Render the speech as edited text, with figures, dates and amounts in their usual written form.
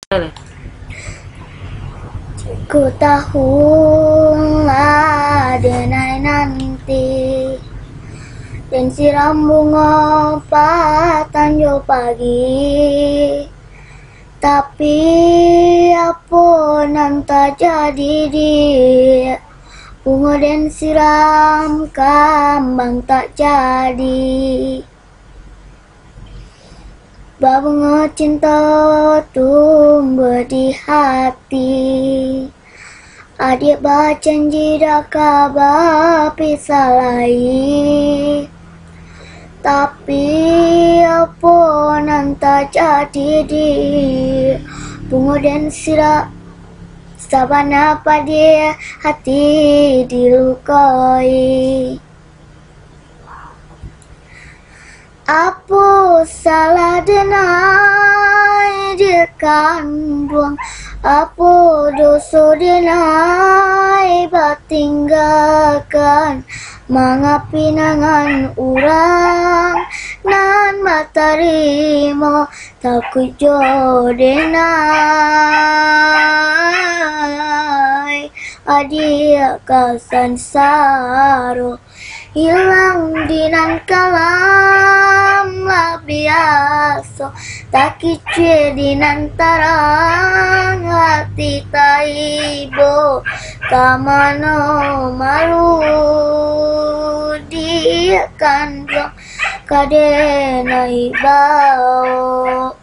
Ku tahu adenai nanti dan siram bunga patanjo pagi, tapi apa nan tak jadi di bunga dan siram kambang tak jadi. Bunga cinta tumbuh di hati, adik berjanji dak kabar pisah lagi, tapi apa nan tak jadi di bunga dan siram sabana pada hati dilukai. Apa salah denai dia kandung, apa dosa denai batinggalkan, mangapi nangan urang nan matarimo takut jo denai adia kasansaro hilang dinan kalam lah biasa tak kicue dinan tarang hati taibo kamano malu dia kandung kadenai bau.